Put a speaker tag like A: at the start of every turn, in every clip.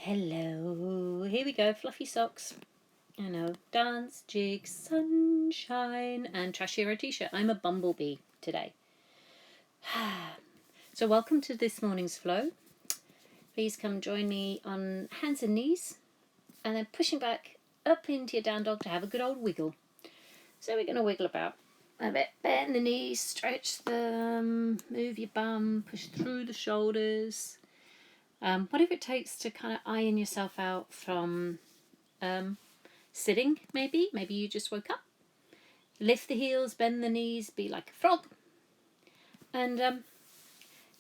A: Hello, here we go, fluffy socks. I know, dance, jigs, sunshine, and trash hero t-shirt. I'm a bumblebee today. So welcome to this morning's flow. Please come join me on hands and knees, and then pushing back up into your down dog to have a good old wiggle. So we're going to wiggle about a bit, bend the knees, stretch them, move your bum, push through the shoulders. Whatever it takes to kind of iron yourself out from sitting, maybe you just woke up. Lift the heels, bend the knees, be like a frog, and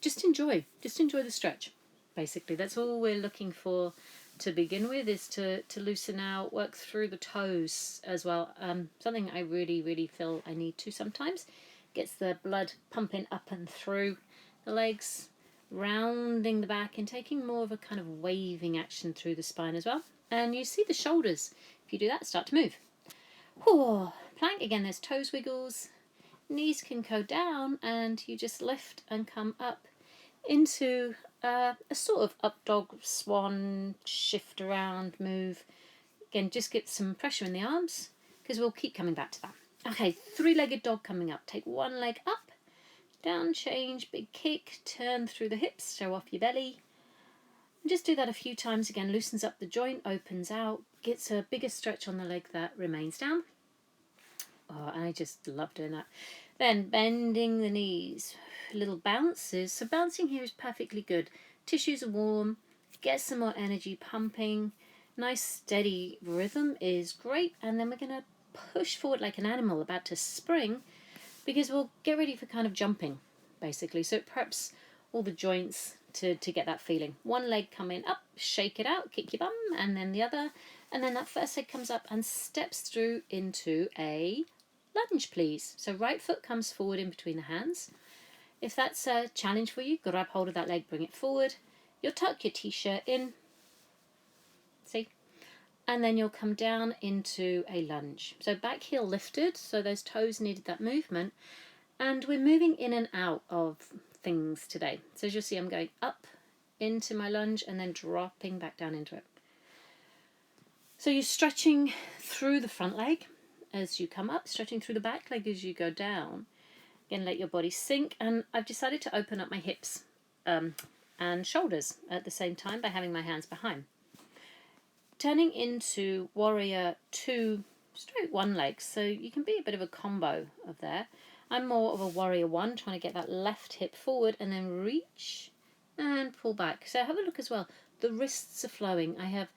A: just enjoy the stretch. Basically, that's all we're looking for to begin with, is to loosen out, work through the toes as well. Something I really feel I need to sometimes. Gets the blood pumping up and through the legs, rounding the back and taking more of a kind of waving action through the spine as well. And you see the shoulders, if you do that, start to move. Whew. Plank, again, there's toes wiggles, knees can go down, and you just lift and come up into a sort of up dog, swan, shift around, move. Again, just get some pressure in the arms, because we'll keep coming back to that. Okay, three-legged dog coming up. Take one leg up, down, change, big kick, turn through the hips, show off your belly. And just do that a few times. Again, loosens up the joint, opens out, gets a bigger stretch on the leg that remains down. Oh, I just love doing that. Then bending the knees, little bounces. So bouncing here is perfectly good. Tissues are warm, get some more energy pumping. Nice steady rhythm is great. And then we're going to push forward like an animal about to spring, because we'll get ready for kind of jumping, basically. So it preps all the joints to get that feeling. One leg coming up, shake it out, kick your bum, and then the other. And then that first leg comes up and steps through into a lunge, please. So right foot comes forward in between the hands. If that's a challenge for you, grab hold of that leg, bring it forward. You'll tuck your t-shirt in. See? And then you'll come down into a lunge. So back heel lifted, so those toes needed that movement. And we're moving in and out of things today. So as you'll see, I'm going up into my lunge and then dropping back down into it. So you're stretching through the front leg as you come up, stretching through the back leg as you go down. Again, let your body sink. And I've decided to open up my hips and shoulders at the same time by having my hands behind. Turning into warrior 2, straight one leg. So you can be a bit of a combo of there. I'm more of a warrior 1, trying to get that left hip forward and then reach and pull back. So have a look as well. The wrists are flowing. I have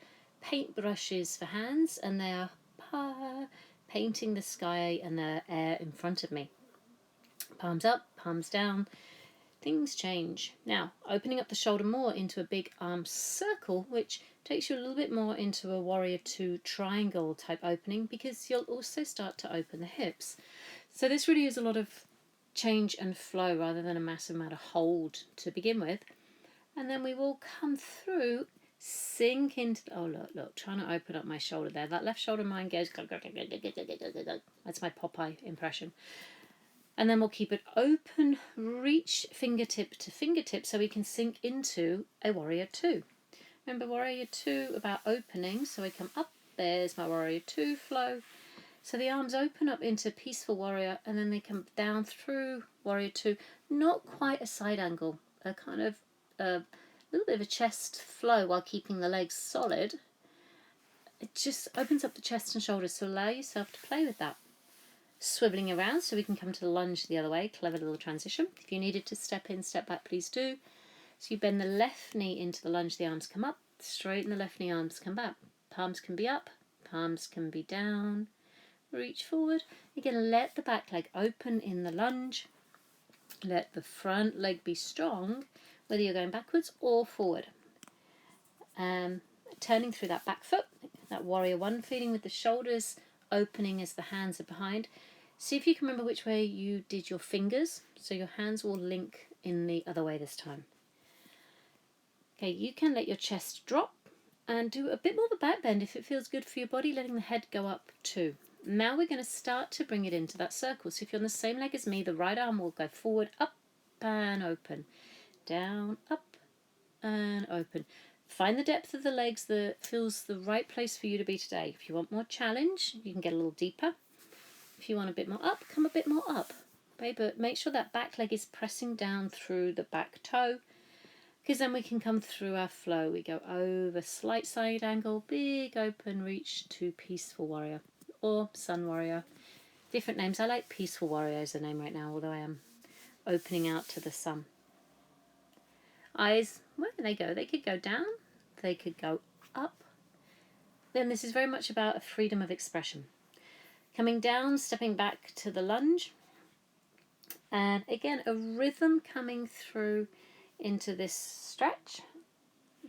A: paint brushes for hands, and they are painting the sky and the air in front of me. Palms up, palms down. Things change. Now, opening up the shoulder more into a big arm circle, which takes you a little bit more into a warrior 2 triangle type opening, because you'll also start to open the hips. So this really is a lot of change and flow rather than a massive amount of hold to begin with. And then we will come through, sink into, oh look, trying to open up my shoulder there. That left shoulder of mine goes, that's my Popeye impression. And then we'll keep it open, reach fingertip to fingertip so we can sink into a warrior 2. Remember, warrior 2 about opening, so I come up, there's my warrior 2 flow. So the arms open up into peaceful warrior, and then they come down through warrior 2. Not quite a side angle, a kind of a little bit of a chest flow while keeping the legs solid. It just opens up the chest and shoulders, so allow yourself to play with that. Swiveling around so we can come to the lunge the other way. Clever little transition. If you needed to step in, step back, please do. So you bend the left knee into the lunge, the arms come up. Straighten the left knee, arms come back. Palms can be up, palms can be down. Reach forward. Again, let the back leg open in the lunge. Let the front leg be strong, whether you're going backwards or forward. Turning through that back foot, that warrior 1 feeling with the shoulders opening as the hands are behind. See if you can remember which way you did your fingers, so your hands will link in the other way this time. Okay, you can let your chest drop and do a bit more of a back bend if it feels good for your body, letting the head go up too. Now we're going to start to bring it into that circle. So if you're on the same leg as me, the right arm will go forward, up and open, down, up and open. Find the depth of the legs that feels the right place for you to be today. If you want more challenge, you can get a little deeper. If you want a bit more up, come a bit more up. Okay, but make sure that back leg is pressing down through the back toe, because then we can come through our flow. We go over, slight side angle, big open reach to peaceful warrior or sun warrior. Different names. I like peaceful warrior as a name right now, although I am opening out to the sun. Eyes, where can they go? They could go down, they could go up. Then this is very much about a freedom of expression. Coming down, stepping back to the lunge. And again, a rhythm coming through into this stretch.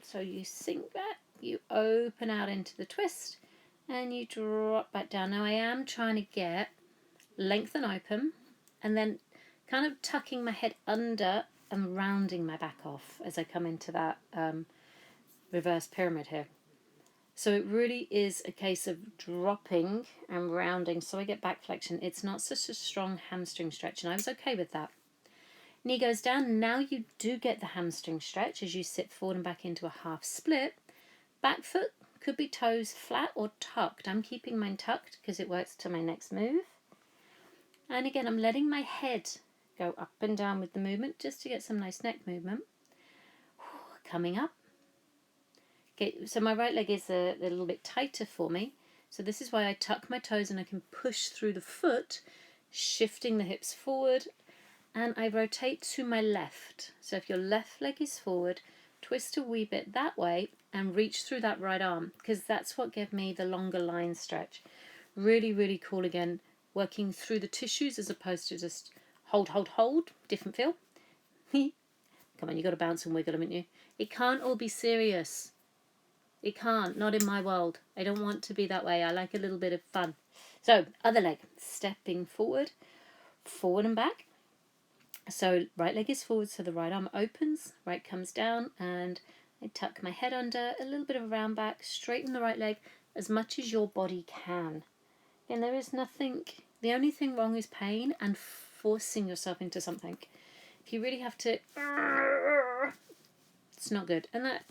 A: So you sink back, you open out into the twist, and you drop back down. Now I am trying to get length and open, and then kind of tucking my head under and rounding my back off as I come into that reverse pyramid here. So it really is a case of dropping and rounding so I get back flexion. It's not such a strong hamstring stretch, and I was okay with that. Knee goes down. Now you do get the hamstring stretch as you sit forward and back into a half split. Back foot could be toes flat or tucked. I'm keeping mine tucked because it works to my next move. And again, I'm letting my head go up and down with the movement just to get some nice neck movement. Coming up. Okay, so my right leg is a little bit tighter for me. So this is why I tuck my toes and I can push through the foot, shifting the hips forward. And I rotate to my left. So if your left leg is forward, twist a wee bit that way and reach through that right arm, because that's what gave me the longer line stretch. Really, really cool again. Working through the tissues as opposed to just hold. Different feel. Come on, you got to bounce and wiggle, haven't you? It can't all be serious. It can't. Not in my world. I don't want to be that way. I like a little bit of fun. So, other leg. Stepping forward and back. So, right leg is forward, so the right arm opens. Right comes down, and I tuck my head under. A little bit of a round back. Straighten the right leg as much as your body can. And there is nothing... The only thing wrong is pain and forcing yourself into something. If you really have to... It's not good. And that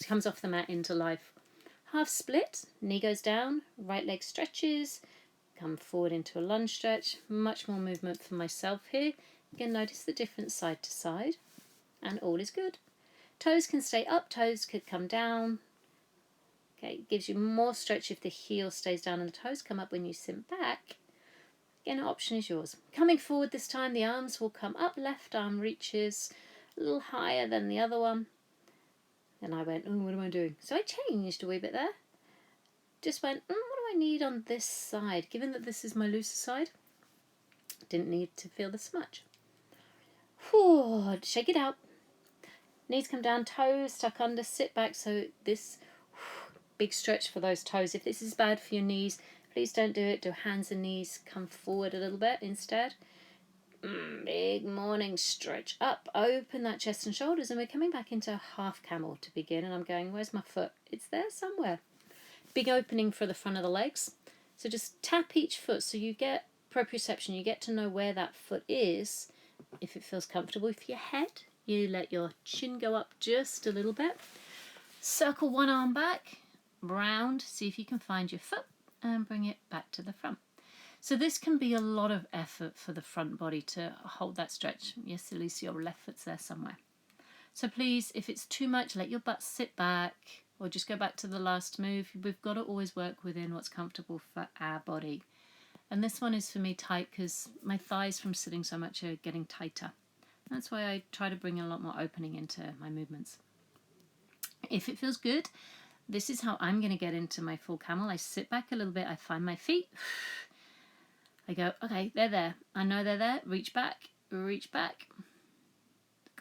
A: comes off the mat into life. Half split. Knee goes down. Right leg stretches. Come forward into a lunge stretch. Much more movement for myself here. Again, notice the difference side to side. And all is good. Toes can stay up. Toes could come down. Okay, it gives you more stretch if the heel stays down and the toes come up when you sit back. Again, option is yours. Coming forward this time, the arms will come up. Left arm reaches a little higher than the other one. And I went, oh, what am I doing? So I changed a wee bit there. Just went, what do I need on this side? Given that this is my looser side, didn't need to feel this much. Whew, shake it out. Knees come down, toes tuck under, sit back. So this big stretch for those toes. If this is bad for your knees, please don't do it. Do hands and knees. Come forward a little bit instead. Big morning stretch up. Open that chest and shoulders. And we're coming back into half camel to begin. And I'm going, where's my foot? It's there somewhere. Big opening for the front of the legs. So just tap each foot so you get proprioception. You get to know where that foot is. If it feels comfortable. If your head, you let your chin go up just a little bit. Circle one arm back. Round. See if you can find your foot. And bring it back to the front. So this can be a lot of effort for the front body to hold that stretch. Yes, at least your left foot's there somewhere. So please, if it's too much, let your butt sit back or just go back to the last move. We've got to always work within what's comfortable for our body. And this one is for me tight because my thighs from sitting so much are getting tighter. That's why I try to bring a lot more opening into my movements. If it feels good, this is how I'm going to get into my full camel. I sit back a little bit. I find my feet. I go, okay, they're there. I know they're there. Reach back.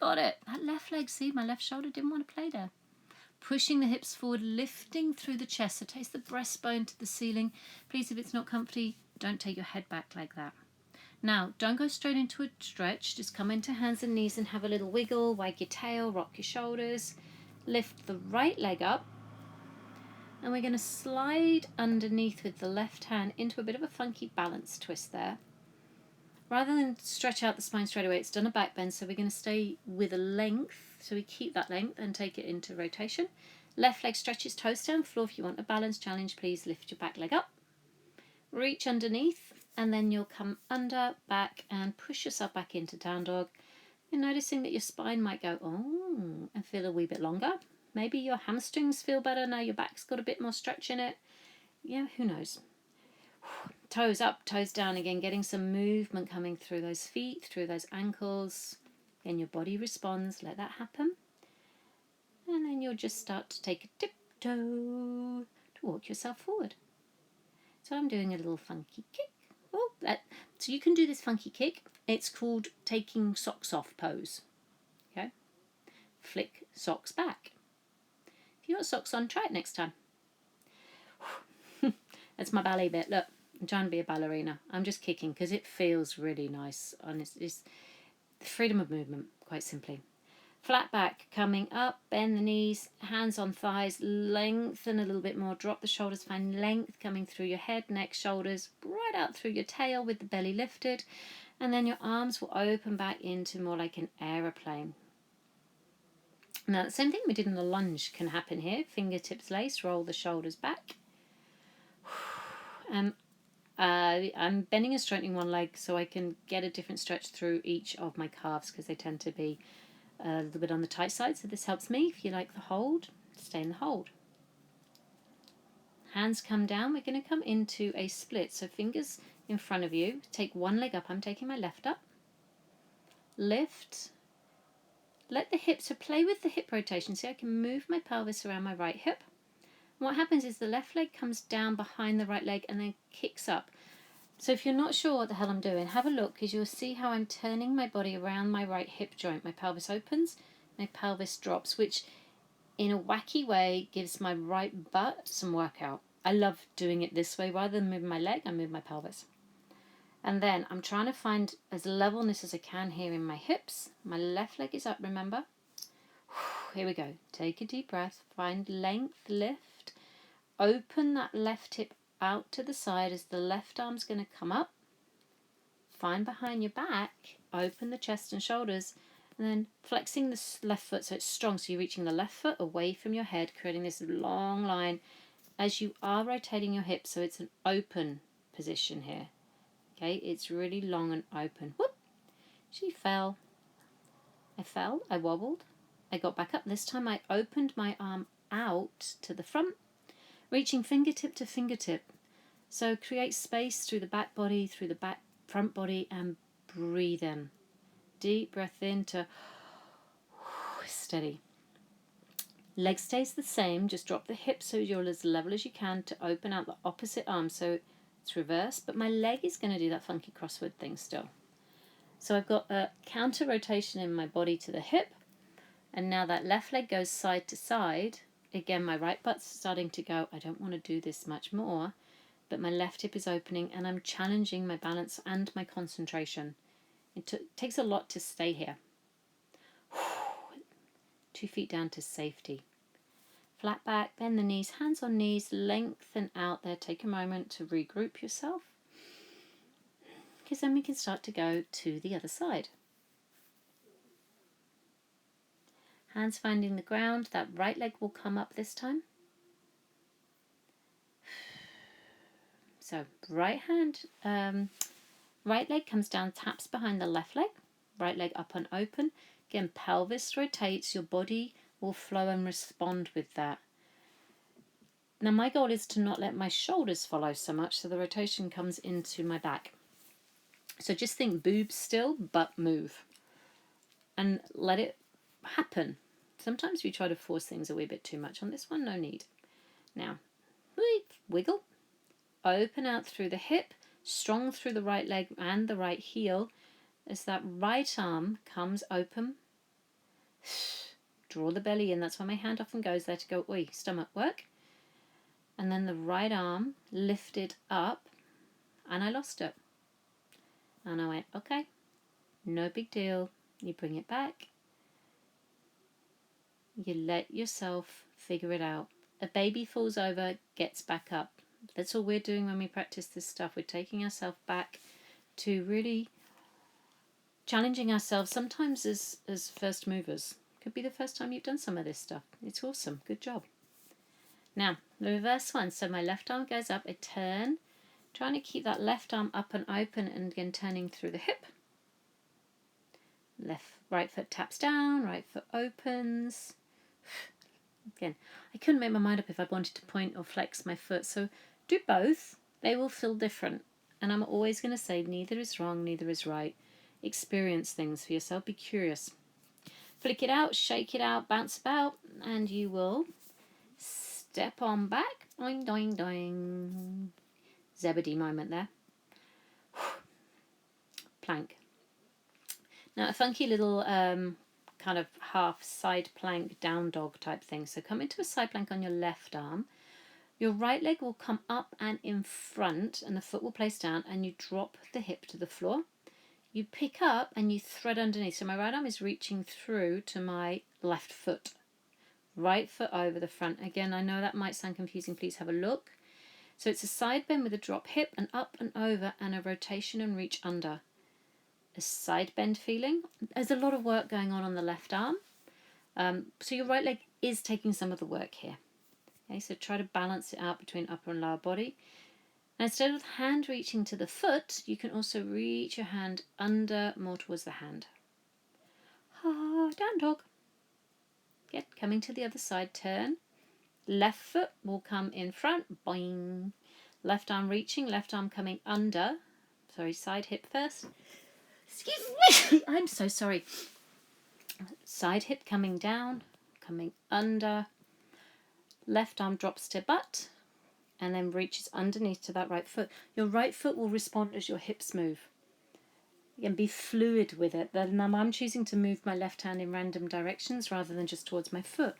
A: Got it. That left leg, see, my left shoulder didn't want to play there. Pushing the hips forward, lifting through the chest. So taste the breastbone to the ceiling. Please, if it's not comfy, don't take your head back like that. Now, don't go straight into a stretch. Just come into hands and knees and have a little wiggle. Wag your tail, rock your shoulders. Lift the right leg up. And we're going to slide underneath with the left hand into a bit of a funky balance twist there. Rather than stretch out the spine straight away, it's done a back bend, so we're going to stay with a length. So we keep that length and take it into rotation. Left leg stretches toes down floor. If you want a balance challenge, please lift your back leg up. Reach underneath, and then you'll come under, back, and push yourself back into down dog. You're noticing that your spine might go, oh, and feel a wee bit longer. Maybe your hamstrings feel better now your back's got a bit more stretch in it. Yeah, who knows? Toes up, toes down again, getting some movement coming through those feet, through those ankles. Again, your body responds. Let that happen. And then you'll just start to take a tiptoe to walk yourself forward. So I'm doing a little funky kick. Oh, so you can do this funky kick. It's called taking socks off pose. Okay? Flick socks back. If you've got socks on, try it next time. That's my ballet bit. Look, I'm trying to be a ballerina. I'm just kicking because it feels really nice. And it's freedom of movement, quite simply. Flat back, coming up, bend the knees, hands on thighs, lengthen a little bit more, drop the shoulders, find length coming through your head, neck, shoulders, right out through your tail with the belly lifted, and then your arms will open back into more like an aeroplane. Now, the same thing we did in the lunge can happen here. Fingertips lace, roll the shoulders back. I'm bending and straightening one leg so I can get a different stretch through each of my calves because they tend to be a little bit on the tight side, so this helps me. If you like the hold, stay in the hold. Hands come down. We're going to come into a split, so fingers in front of you. Take one leg up. I'm taking my left up. Lift. Let the hips, so play with the hip rotation. See, I can move my pelvis around my right hip. And what happens is the left leg comes down behind the right leg and then kicks up. So if you're not sure what the hell I'm doing, have a look because you'll see how I'm turning my body around my right hip joint. My pelvis opens, my pelvis drops, which in a wacky way gives my right butt some workout. I love doing it this way. Rather than moving my leg, I move my pelvis. And then I'm trying to find as levelness as I can here in my hips. My left leg is up, remember? Here we go. Take a deep breath. Find length, lift. Open that left hip out to the side as the left arm's going to come up. Find behind your back, open the chest and shoulders, and then flexing the left foot so it's strong. So you're reaching the left foot away from your head, creating this long line as you are rotating your hips. So it's an open position here. Okay, it's really long and open. Whoop! She fell. I fell, I wobbled, I got back up. This time I opened my arm out to the front, reaching fingertip to fingertip. So create space through the back body, through the back front body, and breathe in. Deep breath in to steady. Leg stays the same, just drop the hips so you're as level as you can to open out the opposite arm. So it's reversed, but my leg is going to do that funky crossword thing still. So I've got a counter rotation in my body to the hip, and now that left leg goes side to side. Again, my right butt's starting to go, I don't want to do this much more, but my left hip is opening and I'm challenging my balance and my concentration. It takes a lot to stay here. 2 feet down to safety. Flat back, bend the knees, hands on knees, lengthen out there. Take a moment to regroup yourself, because then we can start to go to the other side. Hands finding the ground. That right leg will come up this time. So right leg comes down, taps behind the left leg. Right leg up and open. Again, pelvis rotates. Your body will flow and respond with that. Now my goal is to not let my shoulders follow so much, so the rotation comes into my back. So just think boobs still, but move. And let it happen. Sometimes we try to force things a wee bit too much. On this one, no need. Now, wiggle. Open out through the hip, strong through the right leg and the right heel. As that right arm comes open, draw the belly in. That's why my hand often goes there to go, oi, stomach work. And then the right arm lifted up, and I lost it. And I went, okay, no big deal. You bring it back. You let yourself figure it out. A baby falls over, gets back up. That's all we're doing when we practice this stuff. We're taking ourselves back to really challenging ourselves, sometimes as first movers. Could be the first time you've done some of this stuff. It's awesome. Good job. Now, the reverse one. So my left arm goes up, I turn, trying to keep that left arm up and open, and again turning through the hip. Right foot taps down, right foot opens. Again, I couldn't make my mind up if I wanted to point or flex my foot. So do both. They will feel different. And I'm always going to say neither is wrong, neither is right. Experience things for yourself. Be curious. Flick it out, shake it out, bounce about, and you will step on back. Doing, doing, doing. Zebedee moment there. Plank. Now a funky little kind of half side plank down dog type thing. So come into a side plank on your left arm. Your right leg will come up and in front, and the foot will place down, and you drop the hip to the floor. You pick up and you thread underneath. So my right arm is reaching through to my left foot. Right foot over the front. Again, I know that might sound confusing. Please have a look. So it's a side bend with a drop hip and up and over and a rotation and reach under. A side bend feeling. There's a lot of work going on the left arm. So your right leg is taking some of the work here. Okay, so try to balance it out between upper and lower body. And instead of the hand reaching to the foot, you can also reach your hand under more towards the hand. Down dog. Get coming to the other side, turn. Left foot will come in front, boing. Left arm reaching, left arm coming under. Sorry, side hip first. Excuse me, I'm so sorry. Side hip coming down, coming under. Left arm drops to butt and then reaches underneath to that right foot. Your right foot will respond as your hips move. Again, be fluid with it. Then I'm choosing to move my left hand in random directions rather than just towards my foot.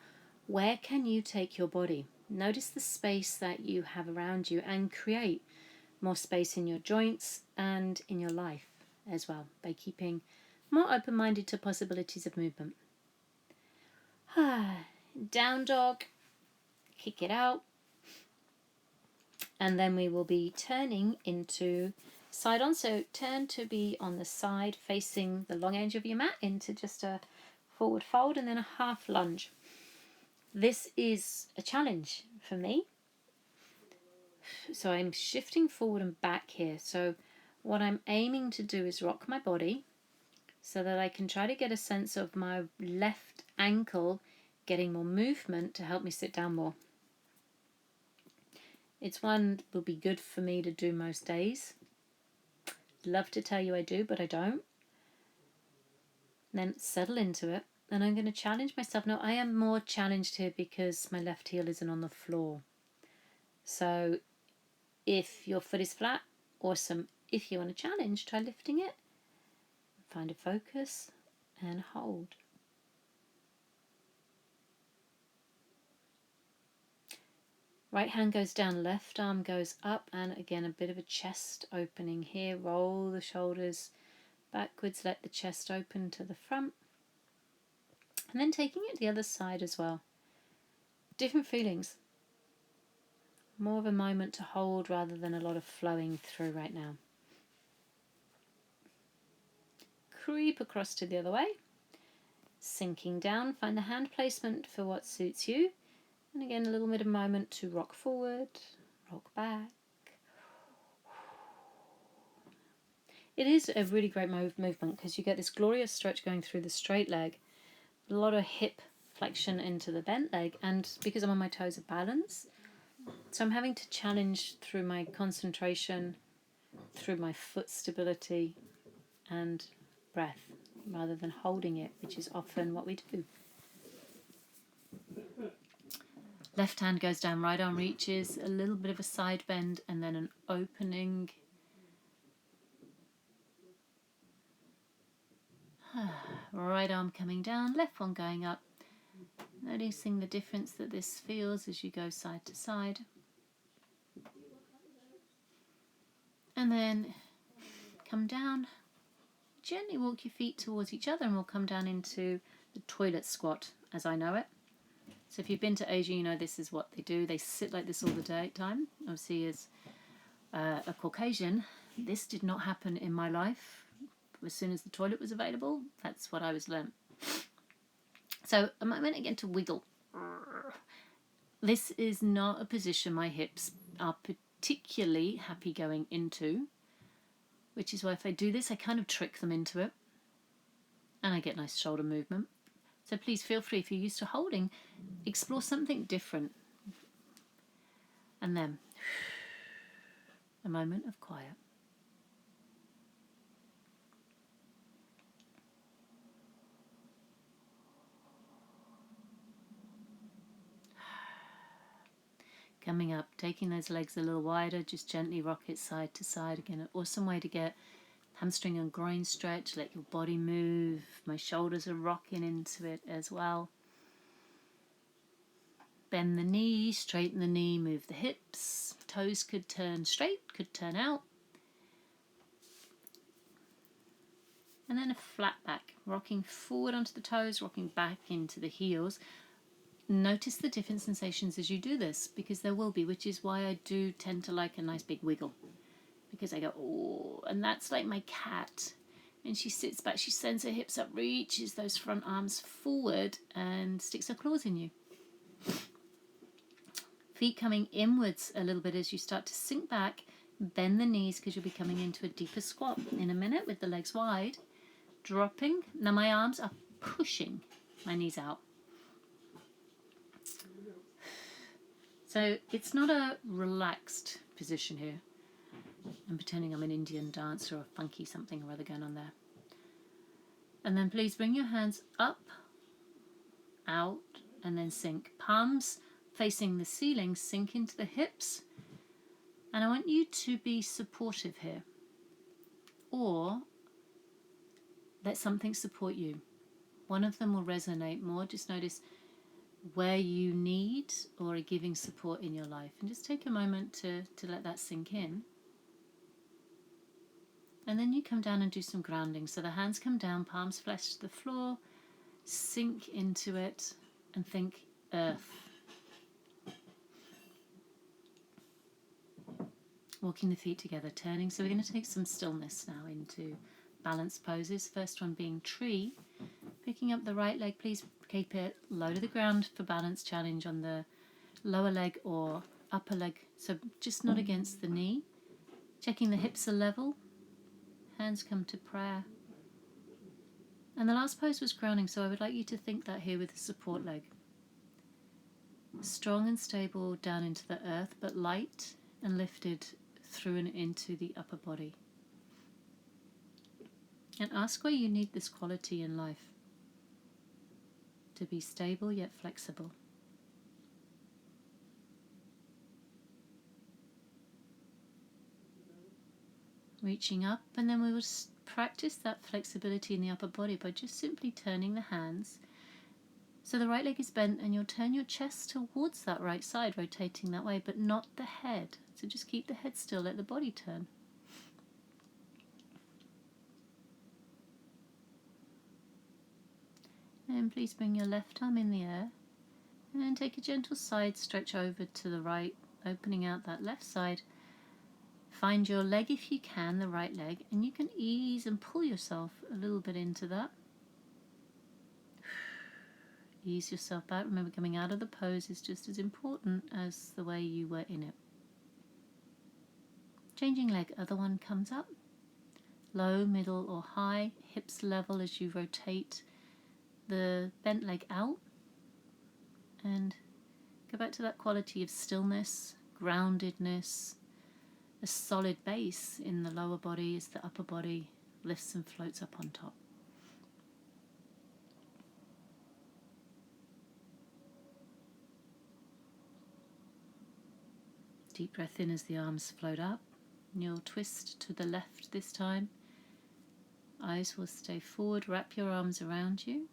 A: Where can you take your body? Notice the space that you have around you and create more space in your joints and in your life as well by keeping more open-minded to possibilities of movement. Down dog, kick it out. And then we will be turning into side on. So turn to be on the side facing the long edge of your mat into just a forward fold and then a half lunge. This is a challenge for me. So I'm shifting forward and back here. So what I'm aiming to do is rock my body so that I can try to get a sense of my left ankle getting more movement to help me sit down more. It's one that will be good for me to do most days. Love to tell you I do, but I don't. Then settle into it. And I'm going to challenge myself. Now, I am more challenged here because my left heel isn't on the floor. So if your foot is flat, awesome. If you want a challenge, try lifting it. Find a focus and hold. Right hand goes down, left arm goes up, and again a bit of a chest opening here. Roll the shoulders backwards, let the chest open to the front. And then taking it the other side as well. Different feelings. More of a moment to hold rather than a lot of flowing through right now. Creep across to the other way. Sinking down, find the hand placement for what suits you. And again, a little bit of moment to rock forward, rock back. It is a really great movement because you get this glorious stretch going through the straight leg, a lot of hip flexion into the bent leg, and because I'm on my toes of balance, so I'm having to challenge through my concentration, through my foot stability and breath, rather than holding it, which is often what we do. Left hand goes down, right arm reaches, a little bit of a side bend and then an opening. Right arm coming down, left one going up. Noticing the difference that this feels as you go side to side. And then come down, gently walk your feet towards each other and we'll come down into the toilet squat as I know it. So if you've been to Asia, you know this is what they do. They sit like this all the time. Obviously, as a Caucasian, this did not happen in my life. As soon as the toilet was available, that's what I was learnt. So a moment again to wiggle. This is not a position my hips are particularly happy going into, which is why if I do this, I kind of trick them into it, and I get nice shoulder movement. So please feel free, if you're used to holding, explore something different. And then a moment of quiet. Coming up, taking those legs a little wider, just gently rock it side to side. Again, an awesome way to get hamstring and groin stretch, let your body move. My shoulders are rocking into it as well. Bend the knee, straighten the knee, move the hips. Toes could turn straight, could turn out. And then a flat back, rocking forward onto the toes, rocking back into the heels. Notice the different sensations as you do this, because there will be, which is why I do tend to like a nice big wiggle. Because I go, oh, and that's like my cat. And she sits back, she sends her hips up, reaches those front arms forward and sticks her claws in you. Feet coming inwards a little bit as you start to sink back. Bend the knees because you'll be coming into a deeper squat in a minute with the legs wide. Dropping. Now my arms are pushing my knees out. So it's not a relaxed position here. I'm pretending I'm an Indian dancer or a funky something or other going on there. And then please bring your hands up, out, and then sink. Palms facing the ceiling, sink into the hips. And I want you to be supportive here. Or let something support you. One of them will resonate more. Just notice where you need or are giving support in your life. And just take a moment to let that sink in. And then you come down and do some grounding. So the hands come down, palms flesh to the floor, sink into it and think earth. Walking the feet together, turning. So we're going to take some stillness now into balanced poses. First one being tree. Picking up the right leg, please keep it low to the ground for balance challenge on the lower leg or upper leg. So just not against the knee. Checking the hips are level. Hands come to prayer. And the last pose was grounding, so I would like you to think that here with the support leg. Strong and stable down into the earth, but light and lifted through and into the upper body. And ask where you need this quality in life. To be stable yet flexible. Reaching up, and then we will practice that flexibility in the upper body by just simply turning the hands. So the right leg is bent and you'll turn your chest towards that right side, rotating that way, but not the head. So just keep the head still, let the body turn. And please bring your left arm in the air and take a gentle side stretch over to the right, opening out that left side. Find your leg if you can, the right leg, and you can ease and pull yourself a little bit into that. Ease yourself back. Remember, coming out of the pose is just as important as the way you were in it. Changing leg, other one comes up. Low, middle or high, hips level as you rotate the bent leg out. And go back to that quality of stillness, groundedness, a solid base in the lower body as the upper body lifts and floats up on top. Deep breath in as the arms float up. And you'll twist to the left this time. Eyes will stay forward. Wrap your arms around you.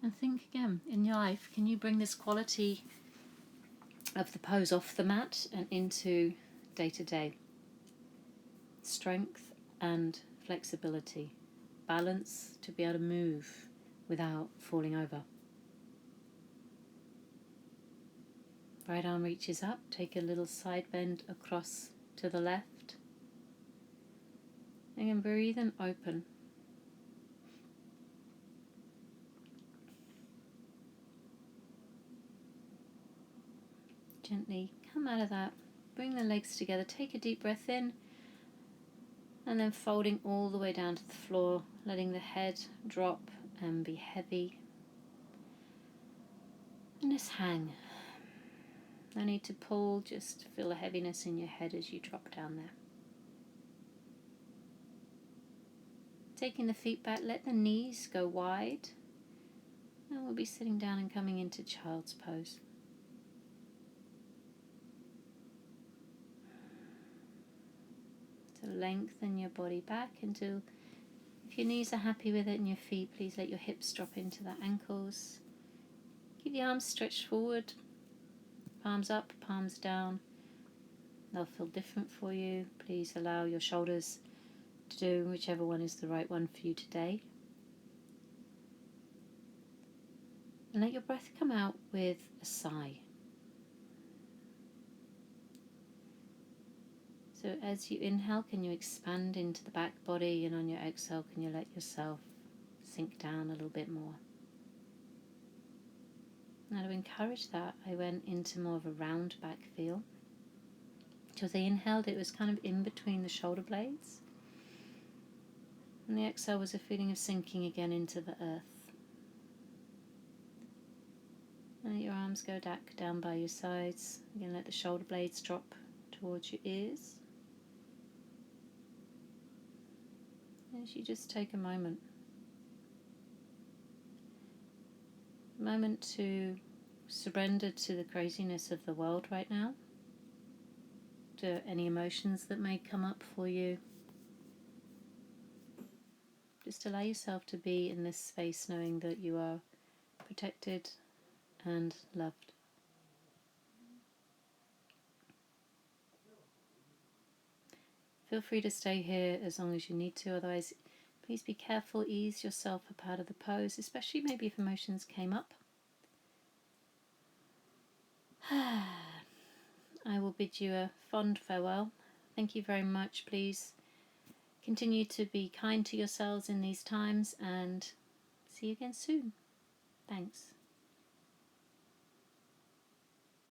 A: And think again, in your life, can you bring this quality of the pose off the mat and into day-to-day? Strength and flexibility. Balance to be able to move without falling over. Right arm reaches up, take a little side bend across to the left. And then breathe and open. Gently come out of that. Bring the legs together. Take a deep breath in. And then folding all the way down to the floor, letting the head drop and be heavy. And just hang. No need to pull, just feel the heaviness in your head as you drop down there. Taking the feet back, let the knees go wide. And we'll be sitting down and coming into child's pose. So lengthen your body back until, if your knees are happy with it and your feet, please let your hips drop into the ankles. Keep the arms stretched forward, palms up, palms down. They'll feel different for you. Please allow your shoulders to do whichever one is the right one for you today. And let your breath come out with a sigh. So as you inhale, can you expand into the back body, and on your exhale, can you let yourself sink down a little bit more? Now to encourage that, I went into more of a round back feel. So as I inhaled, it was kind of in between the shoulder blades. And the exhale was a feeling of sinking again into the earth. And let your arms go back down by your sides. Again, let the shoulder blades drop towards your ears. As you just take a moment to surrender to the craziness of the world right now, to any emotions that may come up for you. Just allow yourself to be in this space knowing that you are protected and loved. Feel free to stay here as long as you need to, otherwise please be careful, ease yourself up out of the pose, especially maybe if emotions came up. I will bid you a fond farewell. Thank you very much. Please continue to be kind to yourselves in these times, and see you again soon. Thanks.